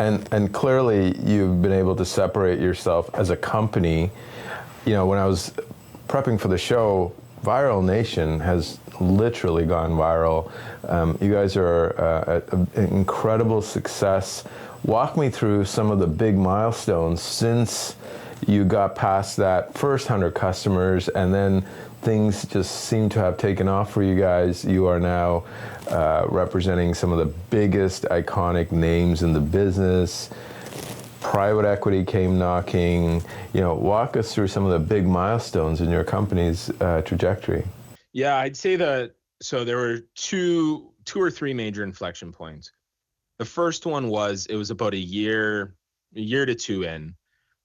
And clearly you've been able to separate yourself as a company. You know, when I was prepping for the show, Viral Nation has literally gone viral. You guys are an incredible success. Walk me through some of the big milestones since you got past that first 100 customers, and then things just seem to have taken off for you guys. You are now representing some of the biggest iconic names in the business. Private equity came knocking. You know, walk us through some of the big milestones in your company's trajectory. Yeah, I'd say that. So there were two or three major inflection points. The first one was, it was about a year to two in,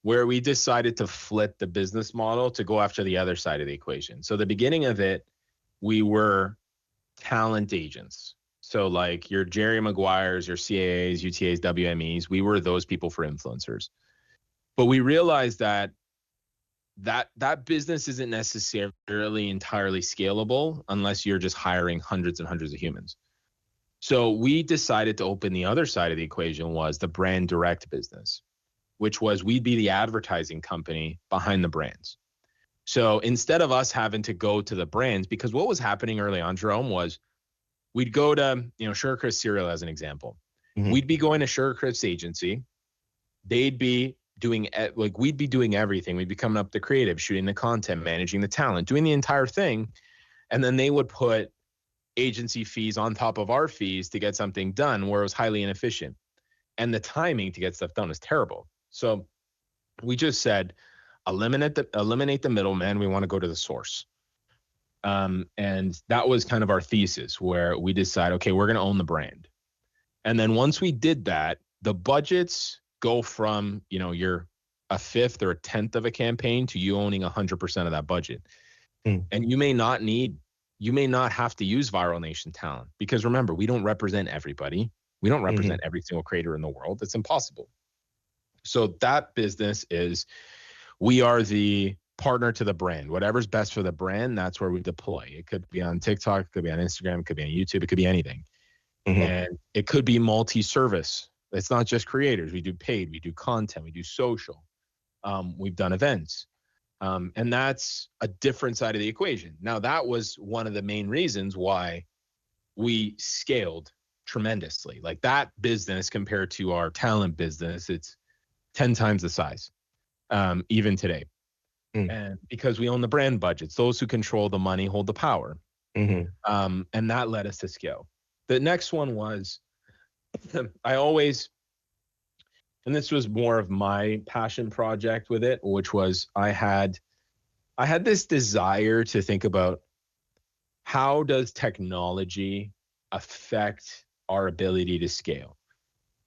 where we decided to flip the business model to go after the other side of the equation. So the beginning of it, we were talent agents. So like your Jerry Maguires, your CAAs, UTAs, WMEs, we were those people for influencers. But we realized that business isn't necessarily entirely scalable unless you're just hiring hundreds and hundreds of humans. So we decided to open the other side of the equation, was the brand direct business, which was we'd be the advertising company behind the brands. So instead of us having to go to the brands, because what was happening early on, Jerome, was we'd go to, Sugarcrisp cereal as an example. Mm-hmm. We'd be going to Sugarcrisp's agency. They'd be doing, we'd be doing everything. We'd be coming up with the creative, shooting the content, managing the talent, doing the entire thing. And then they would put agency fees on top of our fees to get something done, where it was highly inefficient. And the timing to get stuff done was terrible. So we just said, eliminate the middleman. We want to go to the source. And that was kind of our thesis, where we decide, okay, we're going to own the brand. And then once we did that, the budgets go from, you're a fifth or a tenth of a campaign to you owning 100% of that budget. And you may not have to use Viral Nation talent, because remember, we don't represent everybody. We don't represent every single creator in the world. It's impossible. So that business is, we are the partner to the brand. Whatever's best for the brand, that's where we deploy. It could be on TikTok, it could be on Instagram, it could be on YouTube, it could be anything. And it could be multi-service. It's not just creators. We do paid, we do content, we do social. We've done events. And that's a different side of the equation. Now, that was one of the main reasons why we scaled tremendously. Like that business compared to our talent business, it's 10 times the size, even today. And because we own the brand budgets, those who control the money hold the power. And that led us to scale. The next one was, and this was more of my passion project with it, which was I had this desire to think about, how does technology affect our ability to scale?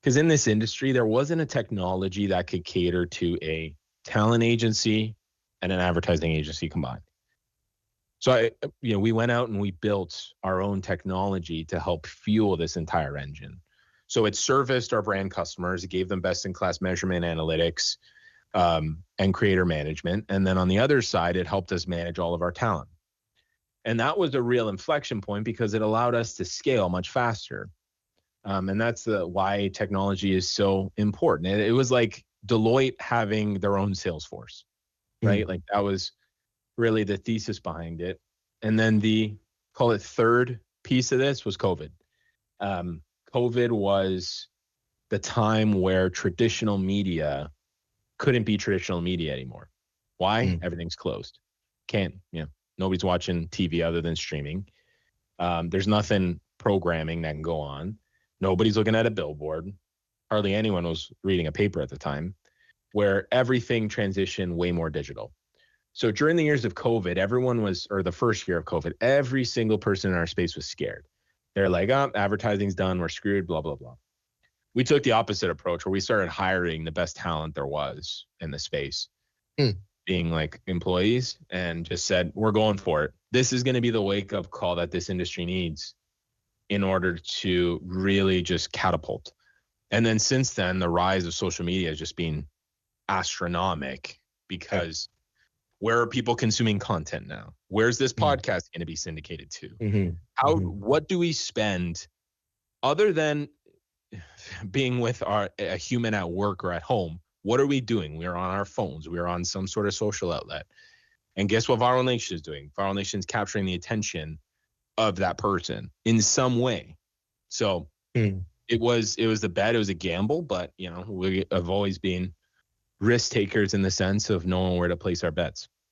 Because in this industry, there wasn't a technology that could cater to a talent agency and an advertising agency combined. So we went out and we built our own technology to help fuel this entire engine. So it serviced our brand customers. It gave them best-in-class measurement analytics and creator management. And then on the other side, it helped us manage all of our talent. And that was a real inflection point, because it allowed us to scale much faster. And that's why technology is so important. And it was like Deloitte having their own sales force, right? Like that was really the thesis behind it. And then the, call it third piece of this, was COVID. COVID was the time where traditional media couldn't be traditional media anymore. Why? Everything's closed. Nobody's watching TV other than streaming. There's nothing programming that can go on. Nobody's looking at a billboard. Hardly anyone was reading a paper at the time, where everything transitioned way more digital. So during the years of COVID, the first year of COVID, every single person in our space was scared. They're like, advertising's done, we're screwed, blah, blah, blah. We took the opposite approach, where we started hiring the best talent there was in the space, being like employees, and just said, we're going for it. This is going to be the wake-up call that this industry needs in order to really just catapult. And then since then, the rise of social media has just been astronomical, because where are people consuming content now? Where's this podcast going to be syndicated to? What do we spend, other than being with a human at work or at home, what are we doing? We're on our phones. We're on some sort of social outlet. And guess what Viral Nation is doing? Viral Nation is capturing the attention of that person in some way. So it was the bet. It was a gamble, but we have always been risk takers in the sense of knowing where to place our bets.